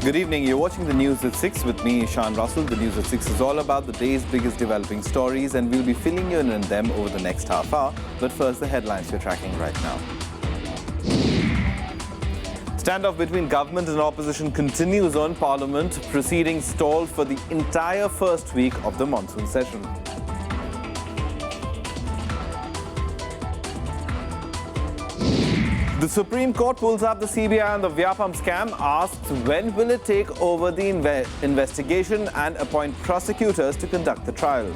Good evening. You're watching the news at 6 with me, Ishan Russell. The news at 6 is all about the day's biggest developing stories, and we'll be filling you in on them over the next half hour. But first, the headlines we're tracking right now. Standoff between government and opposition continues on Parliament. Proceedings stalled for the entire first week of the monsoon session. The Supreme Court pulls up the CBI on the Vyapam scam, asks when will it take over the investigation and appoint prosecutors to conduct the trial.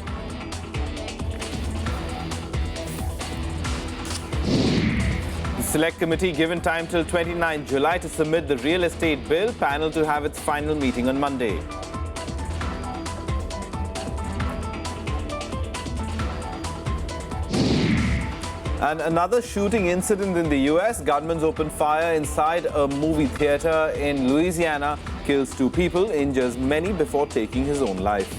The Select Committee given time till 29 July to submit the real estate bill, panel to have its final meeting on Monday. And another shooting incident in the US. Gunmen opened fire inside a movie theater in Louisiana, kills 2 people, injures many before taking his own life.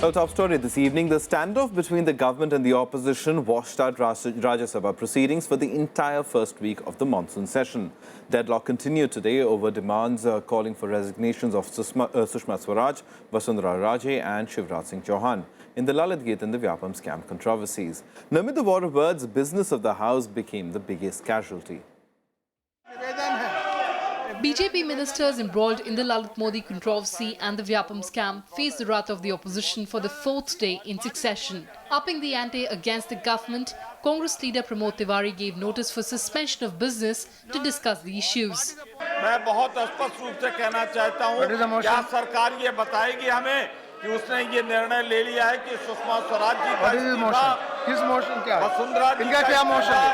Our top story this evening, the standoff between the government and the opposition washed out Rajya Sabha proceedings for the entire first week of the monsoon session. Deadlock continued today over demands calling for resignations of Sushma Swaraj, Vasundhara Raje and Shivraj Singh Chauhan in the Lalit Gate and the Vyapam scam controversies. Now, amid the war of words, business of the House became the biggest casualty. BJP ministers embroiled in the Lalit Modi controversy and the Vyapam scam faced the wrath of the opposition for the 4th day in succession. Upping the ante against the government, Congress leader Pramod Tiwari gave notice for suspension of business to discuss the issues. मैं बहुत स्पष्ट रूप से कहना चाहता हूं, क्या सरकार ये बताएगी हमें कि उसने ये निर्णय ले लिया है कि सुषमा स्वराज जी का इस्तीफा, किस मोशन क्या है, वसुंधरा जी का क्या मोशन है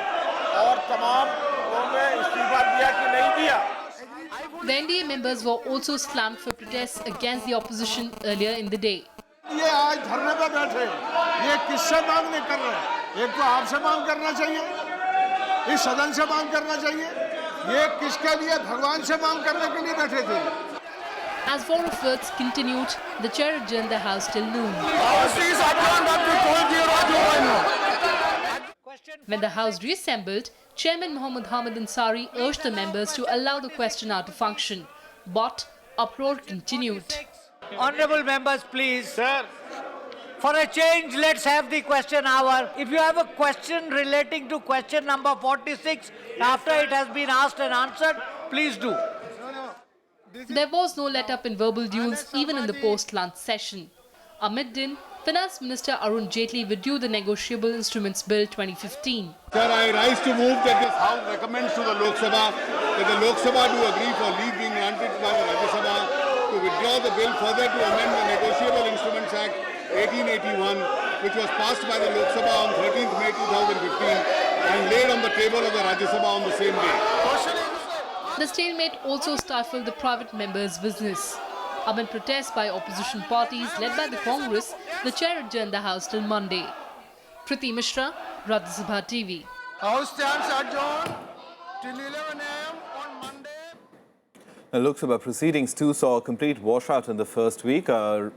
और तमाम लोगों ने इस्तीफा दिया कि नहीं दिया. The NDA members were also slammed for protests against the opposition earlier in the day. ये आज धरने पर बैठे, ये किससे मांग नहीं कर रहे? एक तो आपसे मांग करना चाहिए, इस सदन से मांग करना चाहिए. ये किसके लिए? भगवान से मांग करने के लिए बैठे थे. As war of words continued, the chair adjourned the House till noon. When the House reassembled, Chairman Mohammad Hamid Ansari urged the members to allow the question hour to function, but uproar continued. Honorable members, please. Sir. For a change, let's have the question hour. If you have a question relating to question number 46, after it has been asked and answered, please do. There was no let-up in verbal duels even in the post-lunch session. Amid din, Finance Minister Arun Jaitley withdrew the Negotiable Instruments Bill 2015. Sir, I rise to move that this House recommends to the Lok Sabha that the Lok Sabha do agree for leave being granted by the Rajya Sabha to withdraw the bill further to amend the Negotiable Instruments Act 1881, which was passed by the Lok Sabha on 13th May 2015 and laid on the table of the Rajya Sabha on the same day. The stalemate also stifled the private members' business. Amid protests by opposition parties led by the Congress, the chair adjourned the House till Monday. Kriti Mishra, Rajya Sabha TV. House stands adjourned till 11 a.m. on Monday. Lok Sabha proceedings too saw a complete washout in the first week, while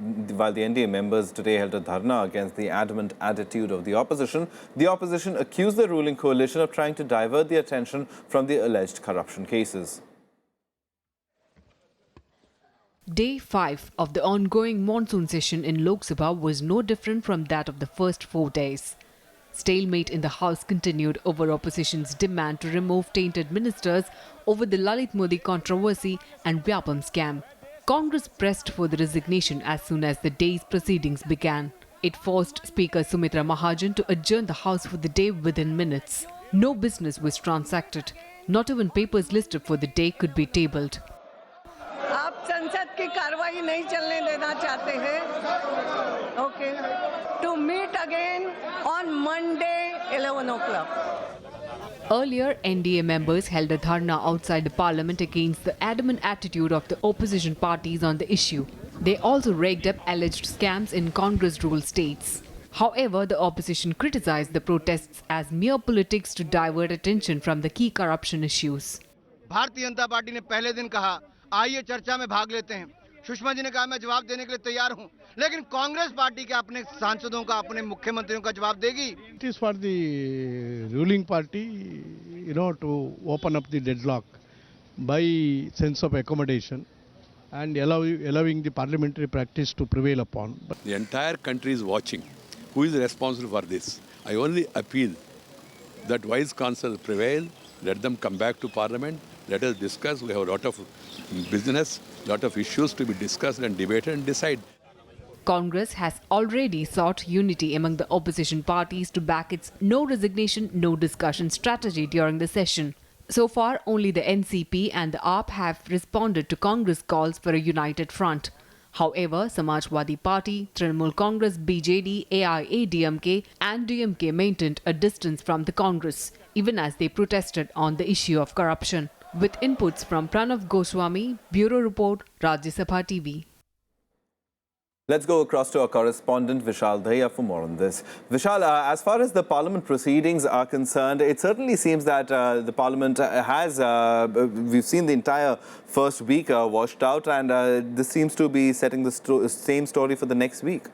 the NDA members today held a dharna against the adamant attitude of the opposition. The opposition accused the ruling coalition of trying to divert the attention from the alleged corruption cases. Day 5 of the ongoing monsoon session in Lok Sabha was no different from that of the first 4 days. Stalemate in the House continued over opposition's demand to remove tainted ministers over the Lalit Modi controversy and Vyapam scam. Congress pressed for the resignation as soon as the day's proceedings began. It forced Speaker Sumitra Mahajan to adjourn the House for the day within minutes. No business was transacted. Not even papers listed for the day could be tabled. आप संसद की कार्रवाई नहीं चलने देना चाहते हैं, okay, to meet again on Monday 11 o'clock. Earlier, NDA members held a dharna outside the parliament against the adamant attitude of the opposition parties on the issue. They also raked up alleged scams in Congress-ruled states. However, the opposition criticized the protests as mere politics to divert attention from the key corruption issues. Bharatiya Janata party ने पहले दिन कहा, आइए चर्चा में भाग लेते हैं. सुषमा जी ने कहा मैं जवाब देने के लिए तैयार हूं, लेकिन कांग्रेस पार्टी के अपने सांसदों का, अपने मुख्यमंत्रियों का जवाब देगी. It is for the ruling party to open up the deadlock by sense of accommodation and allowing the parliamentary practice to prevail upon. The entire country is watching. Who is responsible for this? I only appeal that wise counsel prevail. Let them come back to Parliament. Let us discuss. We have a lot of business, lot of issues to be discussed and debated and decide. Congress has already sought unity among the opposition parties to back its no resignation, no discussion strategy during the session. So far, only the NCP and the AAP have responded to Congress calls for a united front. However, Samajwadi Party, Trinamool Congress, BJD, AIADMK and DMK maintained a distance from the Congress, even as they protested on the issue of corruption. With inputs from Pranav Goswami, Bureau Report, Rajya Sabha TV. Let's go across to our correspondent Vishal Dahiya for more on this. Vishal, as far as the Parliament proceedings are concerned, it certainly seems that the Parliament has, we've seen the entire first week washed out, and this seems to be setting the same story for the next week.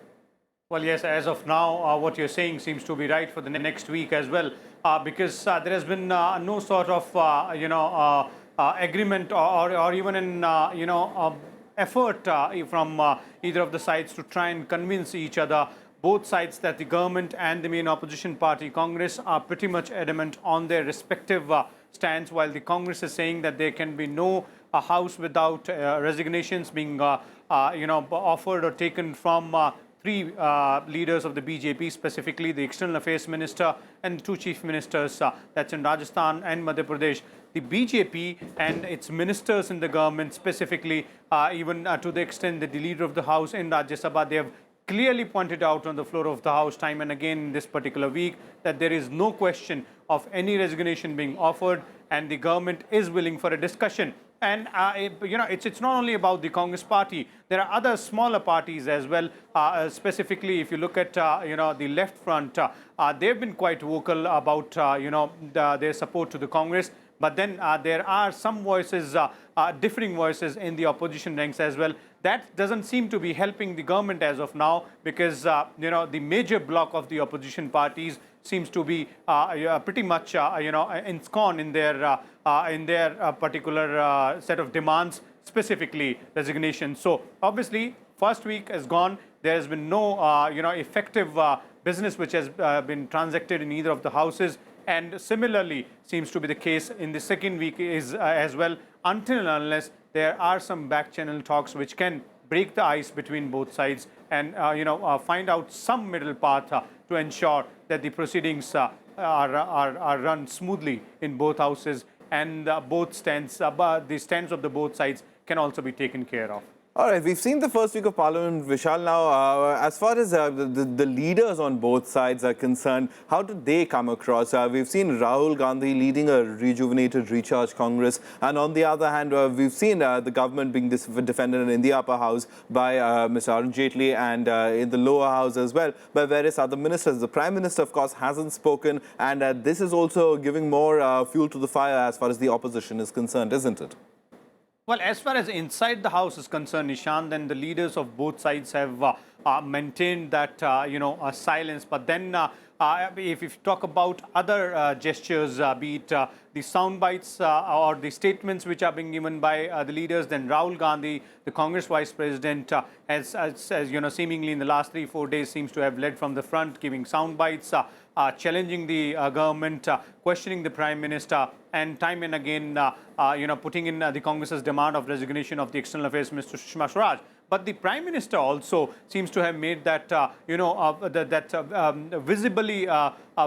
Well, yes, as of now, what you're saying seems to be right for the next week as well, because there has been no sort of, agreement or even an, effort from either of the sides to try and convince each other. Both sides, that the government and the main opposition party, Congress, are pretty much adamant on their respective stands, while the Congress is saying that there can be no house without resignations being, offered or taken from three leaders of the BJP, specifically the External Affairs Minister and the two Chief Ministers, that's in Rajasthan and Madhya Pradesh. The BJP and its ministers in the government, specifically, even to the extent that the leader of the House in Rajya Sabha, they have clearly pointed out on the floor of the House time and again in this particular week that there is no question of any resignation being offered, and the government is willing for a discussion. And, it's not only about the Congress party. There are other smaller parties as well. Specifically, if you look at, the left front, they've been quite vocal about, their support to the Congress. But then there are some voices, differing voices in the opposition ranks as well. That doesn't seem to be helping the government as of now, because, the major bloc of the opposition parties seems to be pretty much, ensconced in their particular set of demands, specifically resignation. So obviously, first week has gone. There has been no, effective business which has been transacted in either of the houses. And similarly seems to be the case in the second week is as well, until and unless there are some back channel talks which can break the ice between both sides and find out some middle path to ensure that the proceedings are run smoothly in both houses, and both stands, the stands of the both sides can also be taken care of. All right, we've seen the first week of Parliament, Vishal. Now, as far as the leaders on both sides are concerned, how did they come across? We've seen Rahul Gandhi leading a rejuvenated, recharged Congress. And on the other hand, we've seen the government being defended in the upper house by Mr. Arun Jaitley, and in the lower house as well by various other ministers. The Prime Minister, of course, hasn't spoken. And this is also giving more fuel to the fire as far as the opposition is concerned, isn't it? Well, as far as inside the House is concerned, Nishant, then the leaders of both sides have maintained that, silence. But then if you talk about other gestures, be it the sound bites or the statements which are being given by the leaders, then Rahul Gandhi, the Congress Vice President, has seemingly in the last 3-4 days seems to have led from the front, giving sound bites, challenging the government, questioning the Prime Minister, and time and again, putting in the Congress's demand of resignation of the External Affairs Minister Sushma Swaraj. But the Prime Minister also seems to have made that,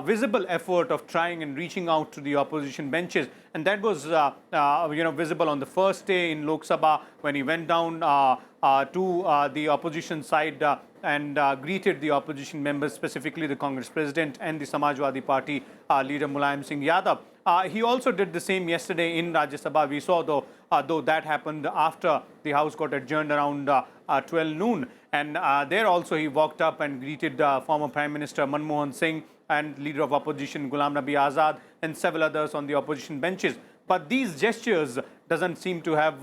visible effort of trying and reaching out to the opposition benches. And that was, visible on the first day in Lok Sabha when he went down to the opposition side and greeted the opposition members, specifically the Congress President and the Samajwadi Party leader Mulayam Singh Yadav. He also did the same yesterday in Rajya Sabha. We saw, though that happened after the House got adjourned around 12 noon. And there also he walked up and greeted former Prime Minister Manmohan Singh and leader of opposition Ghulam Nabi Azad and several others on the opposition benches. But these gestures doesn't seem to have,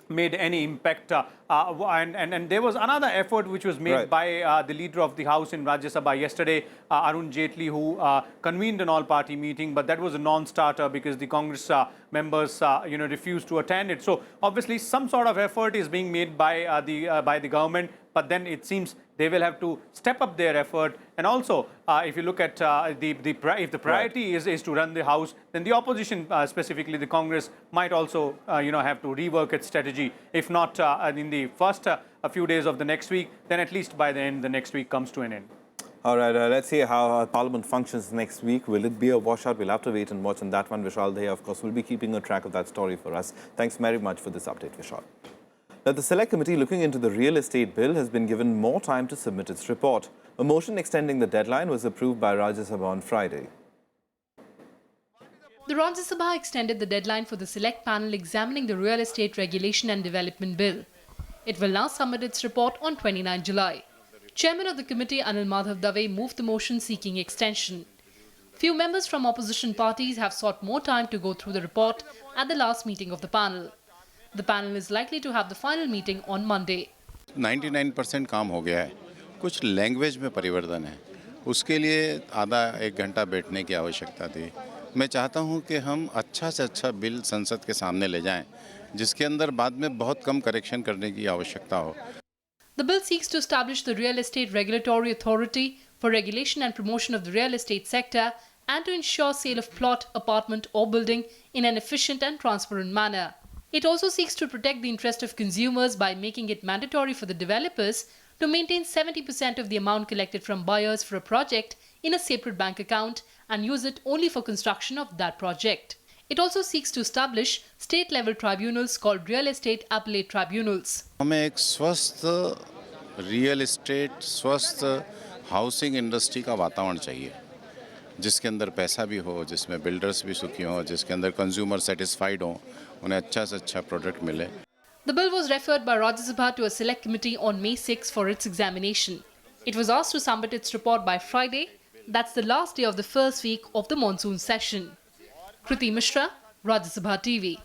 made any impact. And there was another effort which was made by the leader of the House in Rajya Sabha yesterday, Arun Jaitley, who convened an all-party meeting, but that was a non-starter because the Congress members, refused to attend it. So obviously, some sort of effort is being made by the government, but then it seems they will have to step up their effort. And also, if you look at if the priority is to run the House, then the opposition, specifically the Congress, might also have to rework its strategy. If not in the first a few days of the next week, then at least by the end the next week comes to an end. All right, let's see how Parliament functions next week. Will it be a washout? We'll have to wait and watch on that one. Vishal Deha, of course, will be keeping a track of that story for us. Thanks very much for this update, Vishal. Now, the Select Committee looking into the real estate bill has been given more time to submit its report. A motion extending the deadline was approved by Rajya Sabha on Friday. The Rajya Sabha extended the deadline for the Select panel examining the Real Estate Regulation and Development Bill. It will now submit its report on 29 July. Chairman of the committee, Anil Madhav Dave, moved the motion seeking extension. Few members from opposition parties have sought more time to go through the report at the last meeting of the panel. The panel is likely to have the final meeting on Monday. 99% काम हो गया है, कुछ language में परिवर्तन है, उसके लिए आधा एक घंटा बैठने की आवश्यकता थी। मैं चाहता हूं कि हम अच्छा से अच्छा बिल संसद के सामने ले जाएं, जिसके अंदर बाद में बहुत कम करेक्शन करने की आवश्यकता हो। The bill seeks to establish the Real Estate Regulatory Authority for regulation and promotion of the real estate sector and to ensure sale of plot, apartment or building in an efficient and transparent manner. It also seeks to protect the interest of consumers by making it mandatory for the developers to maintain 70% of the amount collected from buyers for a project in a separate bank account and use it only for construction of that project. It also seeks to establish state-level tribunals called Real Estate Appellate Tribunals. हमें एक स्वस्थ real estate, स्वस्थ housing industry का वातावरण चाहिए, जिसके अंदर पैसा भी हो, जिसमें बिल्डर्स भी सुखी हों, जिसके अंदर कंज्यूमर सेटिस्फाइड हों, उन्हें अच्छा से अच्छा प्रोडक्ट मिले। The bill was referred by Rajya Sabha to a select committee on May 6 for its examination. It was asked to submit its report by Friday. That's the last day of the first week of the monsoon session. Kriti Mishra, Rajya Sabha TV.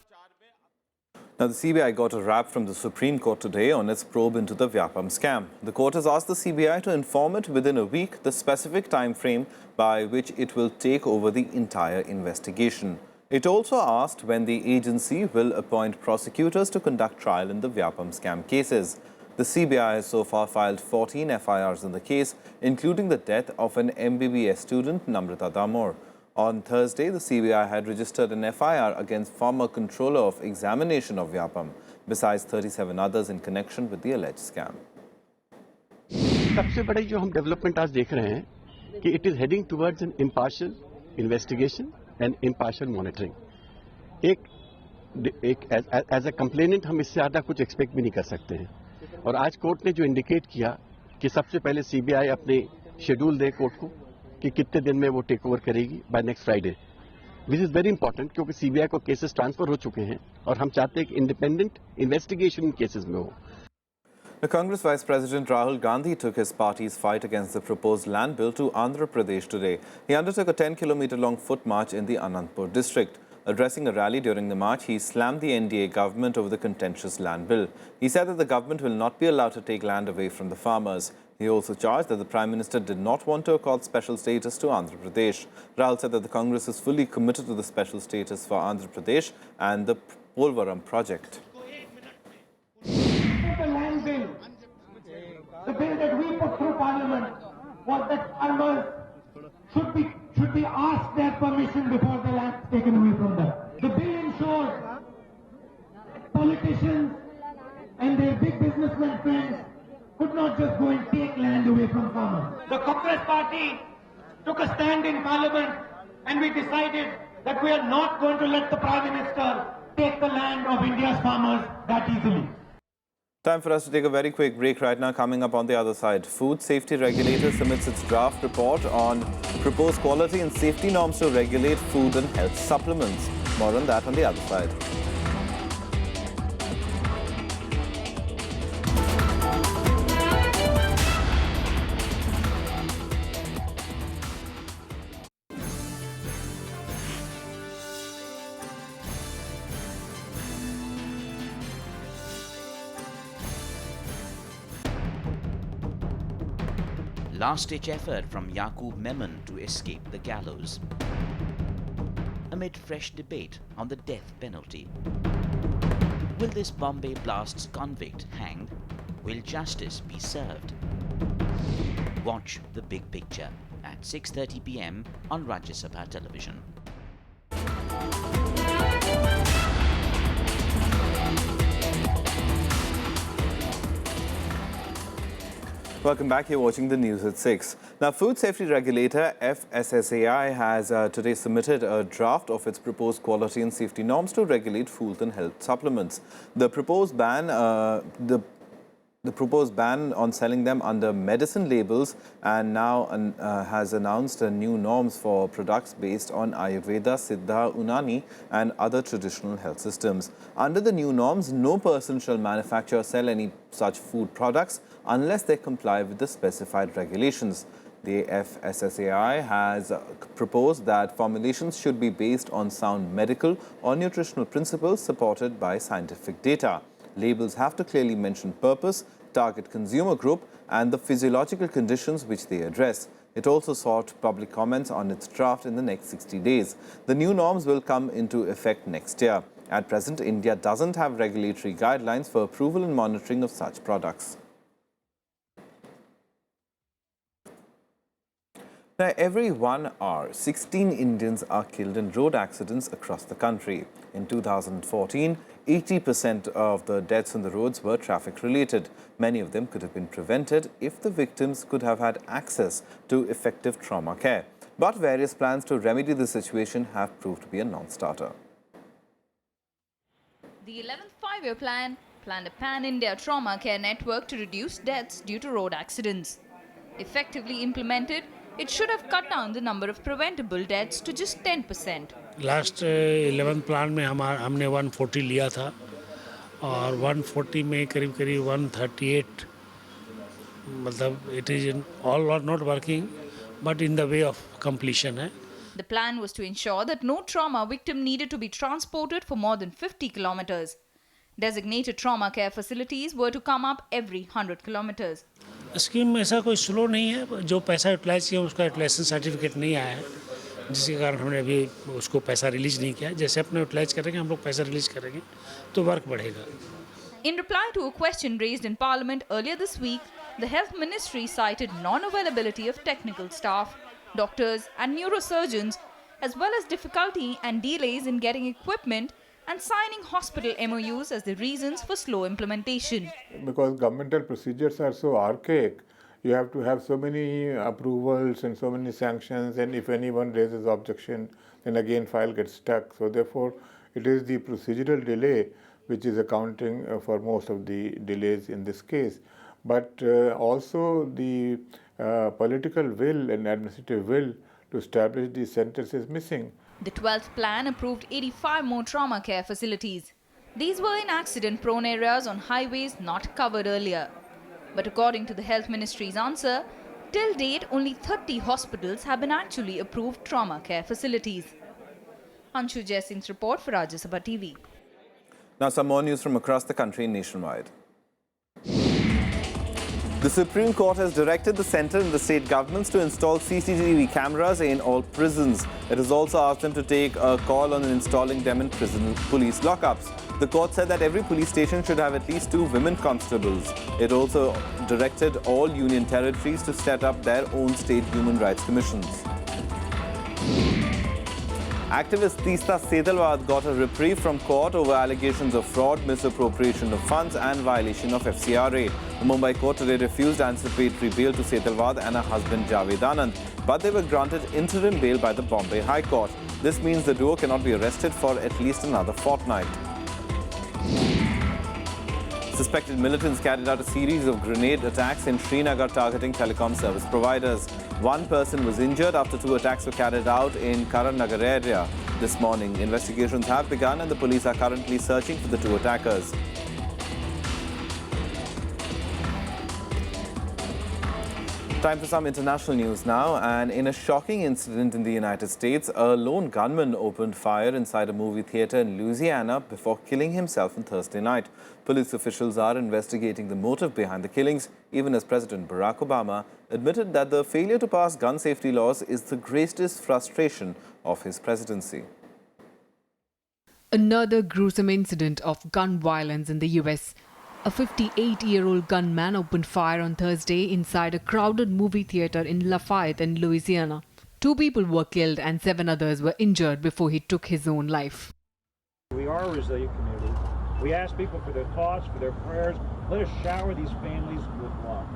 Now, the CBI got a rap from the Supreme Court today on its probe into the Vyapam scam. The court has asked the CBI to inform it within a week the specific time frame by which it will take over the entire investigation. It also asked when the agency will appoint prosecutors to conduct trial in the Vyapam scam cases. The CBI has so far filed 14 FIRs in the case, including the death of an MBBS student, Namrata Damor. On Thursday, the CBI had registered an FIR against former controller of examination of Vyapam, besides 37 others in connection with the alleged scam. सबसे बड़ी जो हम development आज देख रहे हैं कि it is heading towards an impartial investigation and impartial monitoring. एक एज अ कंप्लेनेंट हम इससे ज़्यादा कुछ एक्सपेक्ट भी नहीं कर सकते हैं। और आज कोर्ट ने जो इंडिकेट किया कि सबसे पहले सीबीआई अपने शेड्यूल दे कोर्ट को कि कितने दिन में वो टेक ओवर करेगी by next Friday, which is very important क्योंकि सीबीआई को केसेस ट्रांसफर हो चुके हैं और हम चाहते हैं कि इंडिपेंडेंट इन्वेस्टिगेशन इन केसेस में हो। The Congress Vice President Rahul Gandhi took his party's fight against the proposed land bill to Andhra Pradesh today. He undertook a 10-kilometer-long foot march in the Anandpur district. Addressing a rally during the march, he slammed the NDA government over the contentious land bill. He said that the government will not be allowed to take land away from the farmers. He also charged that the Prime Minister did not want to accord special status to Andhra Pradesh. Rahul said that the Congress is fully committed to the special status for Andhra Pradesh and the Polvaram project. The bill that we put through Parliament was that farmers should be asked their permission before the land is taken away from them. The bill ensures politicians and their big businessmen friends could not just go and take land away from farmers. The Congress party took a stand in Parliament and we decided that we are not going to let the Prime Minister take the land of India's farmers that easily. Time for us to take a very quick break right now. Coming up on the other side, Food Safety Regulator submits its draft report on proposed quality and safety norms to regulate food and health supplements. More on that on the other side. last-ditch effort from Yaqub Memon to escape the gallows. Amid fresh debate on the death penalty. Will this Bombay Blast's convict hanged? Will justice be served? Watch the big picture at 6:30 p.m. on Rajya Sabha television. Welcome back. You're watching the news at 6. Now, food safety regulator FSSAI has today submitted a draft of its proposed quality and safety norms to regulate food and health supplements. The proposed ban on selling them under medicine labels and now has announced new norms for products based on Ayurveda, Siddha, Unani and other traditional health systems. Under the new norms, no person shall manufacture or sell any such food products unless they comply with the specified regulations. The FSSAI has proposed that formulations should be based on sound medical or nutritional principles supported by scientific data. Labels have to clearly mention purpose, target consumer group and the physiological conditions which they address. It also sought public comments on its draft in the next 60 days. The new norms will come into effect next year. At present, India doesn't have regulatory guidelines for approval and monitoring of such products. Now, every 1 hour, 16 Indians are killed in road accidents across the country. In 2014, 80% of the deaths on the roads were traffic-related. Many of them could have been prevented if the victims could have had access to effective trauma care. But various plans to remedy the situation have proved to be a non-starter. The 11th Five-Year Plan planned a pan-India trauma care network to reduce deaths due to road accidents. Effectively implemented, it should have cut down the number of preventable deaths to just 10%. Last 11th plan में हमने 140 लिया था और 140 में करीब 138 मतलब it is all are not working but in the way of completion है. The plan was to ensure that no trauma victim needed to be transported for more than 50 kilometers. Designated trauma care facilities were to come up every 100 kilometers. Scheme में ऐसा कोई slow नहीं है, जो पैसा utilise किया उसका यूटिलाइजेशन सर्टिफिकेट नहीं आया है, जिसके कारण हमने अभी उसको पैसा रिलीज नहीं किया. जैसे अपने यूटिलाइज करेंगे हम लोग पैसा रिलीज करेंगे तो वर्क बढ़ेगा. In reply to a question raised in Parliament earlier this week, the Health Ministry cited non-availability of technical staff, doctors and neurosurgeons, as well as difficulty and delays in getting equipment and signing hospital MOUs as the reasons for slow implementation. Because governmental procedures are so archaic, you have to have so many approvals and so many sanctions, and if anyone raises objection, then again file gets stuck. So therefore, it is the procedural delay which is accounting for most of the delays in this case. But also the political will and administrative will to establish these centers is missing. The 12th plan approved 85 more trauma care facilities. These were in accident-prone areas on highways not covered earlier. But according to the Health Ministry's answer, till date only 30 hospitals have been actually approved trauma care facilities. Anshu Jaisingh's report for Rajya Sabha TV. Now some more news from across the country and nationwide. The Supreme Court has directed the centre and the state governments to install CCTV cameras in all prisons. It has also asked them to take a call on installing them in prison police lockups. The court said that every police station should have at least 2 women constables. It also directed all union territories to set up their own state human rights commissions. Activist Teesta Setalvad got a reprieve from court over allegations of fraud, misappropriation of funds and violation of FCRA. The Mumbai court today refused anticipatory bail to Setalvad and her husband Javed Anand, but they were granted interim bail by the Bombay High Court. This means the duo cannot be arrested for at least another fortnight. Suspected militants carried out a series of grenade attacks in Srinagar targeting telecom service providers. One person was injured after 2 attacks were carried out in Karan Nagar area this morning. Investigations have begun and the police are currently searching for the 2 attackers. Time for some international news now, and in a shocking incident in the United States, a lone gunman opened fire inside a movie theater in Louisiana before killing himself on Thursday night. Police officials are investigating the motive behind the killings, even as President Barack Obama admitted that the failure to pass gun safety laws is the greatest frustration of his presidency. Another gruesome incident of gun violence in the US. A 58-year-old gunman opened fire on Thursday inside a crowded movie theater in Lafayette in Louisiana. 2 people were killed and 7 others were injured before he took his own life. We are a resilient community. We ask people for their thoughts, for their prayers. Let us shower these families with love.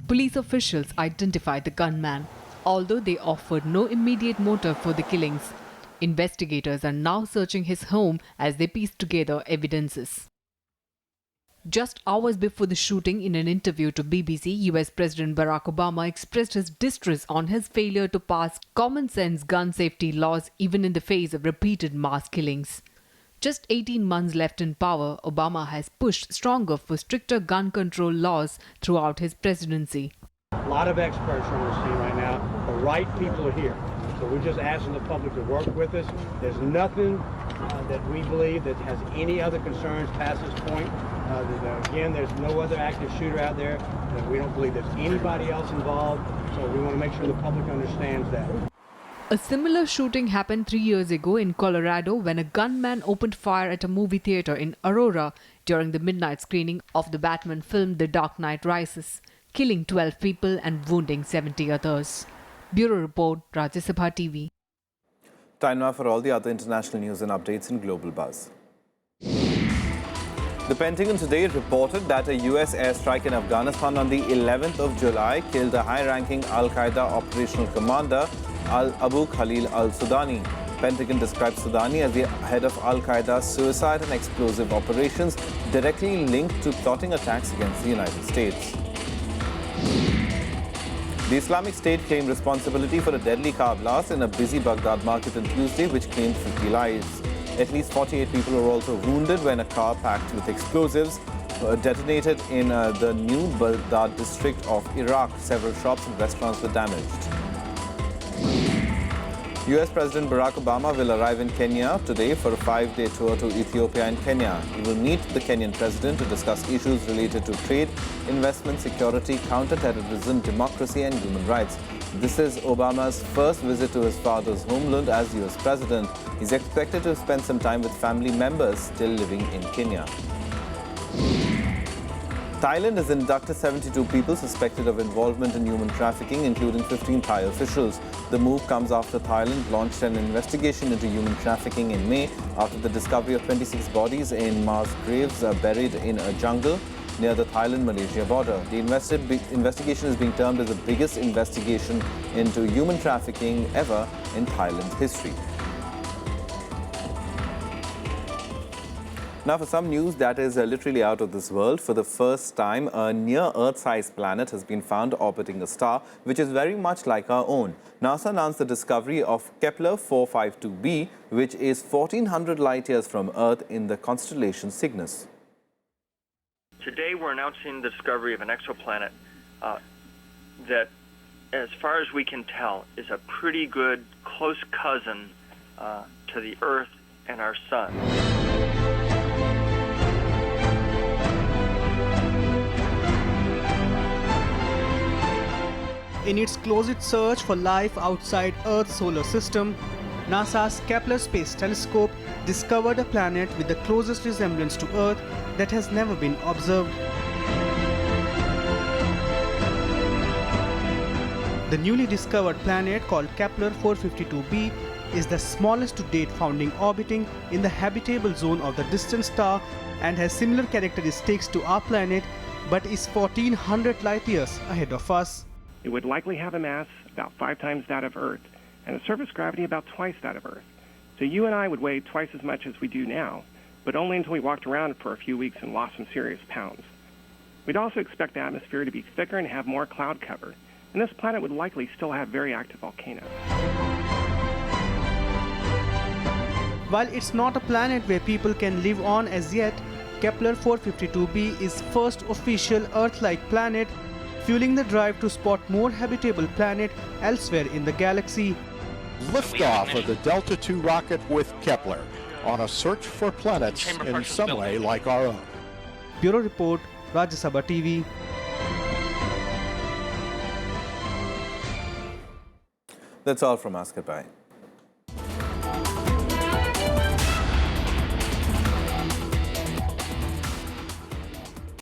Police officials identified the gunman, although they offered no immediate motive for the killings. Investigators are now searching his home as they piece together evidences. Just hours before the shooting, in an interview to BBC, US President Barack Obama expressed his distress on his failure to pass common-sense gun safety laws even in the face of repeated mass killings. Just 18 months left in power, Obama has pushed stronger for stricter gun control laws throughout his presidency. A lot of experts are on the scene right now. The right people are here. So we're just asking the public to work with us. There's nothing that we believe that has any other concerns past this point. Again, there's no other active shooter out there. We don't believe there's anybody else involved. So we want to make sure the public understands that. A similar shooting happened 3 years ago in Colorado when a gunman opened fire at a movie theater in Aurora during the midnight screening of the Batman film The Dark Knight Rises, killing 12 people and wounding 70 others. Bureau Report, Rajya Sabha TV. Time now for all the other international news and updates in Global Buzz. The Pentagon today reported that a US airstrike in Afghanistan on the 11th of July killed a high-ranking Al-Qaeda operational commander, Abu Khalil al-Sudani. Pentagon described Sudani as the head of Al-Qaeda's suicide and explosive operations, directly linked to plotting attacks against the United States. The Islamic State claimed responsibility for a deadly car blast in a busy Baghdad market on Tuesday, which claimed 50 lives. At least 48 people were also wounded when a car packed with explosives detonated in the new Baghdad district of Iraq. Several shops and restaurants were damaged. US President Barack Obama will arrive in Kenya today for a 5-day tour to Ethiopia and Kenya. He will meet the Kenyan president to discuss issues related to trade, investment, security, counter-terrorism, democracy and human rights. This is Obama's first visit to his father's homeland as US president. He's expected to spend some time with family members still living in Kenya. Thailand has inducted 72 people suspected of involvement in human trafficking, including 15 Thai officials. The move comes after Thailand launched an investigation into human trafficking in May after the discovery of 26 bodies in mass graves buried in a jungle near the Thailand-Malaysia border. The investigation is being termed as the biggest investigation into human trafficking ever in Thailand's history. Now for some news that is literally out of this world. For the first time, a near-Earth-sized planet has been found orbiting a star which is very much like our own. NASA announced the discovery of Kepler 452b, which is 1400 light-years from Earth in the constellation Cygnus. Today we're announcing the discovery of an exoplanet that, as far as we can tell, is a pretty good close cousin to the Earth and our Sun. In its closest search for life outside Earth's solar system, NASA's Kepler Space Telescope discovered a planet with the closest resemblance to Earth that has never been observed. The newly discovered planet, called Kepler 452b, is the smallest to date found orbiting in the habitable zone of the distant star and has similar characteristics to our planet, but is 1400 light-years ahead of us. It would likely have a mass about 5 times that of Earth and a surface gravity about twice that of Earth. So you and I would weigh twice as much as we do now, but only until we walked around for a few weeks and lost some serious pounds. We'd also expect the atmosphere to be thicker and have more cloud cover, and this planet would likely still have very active volcanoes. While it's not a planet where people can live on as yet, Kepler 452b is first official Earth-like planet fueling the drive to spot more habitable planet elsewhere in the galaxy. Liftoff of the Delta II rocket with Kepler on a search for planets in some way like our own. Bureau Report, Rajya Sabha TV. That's all from us. Goodbye.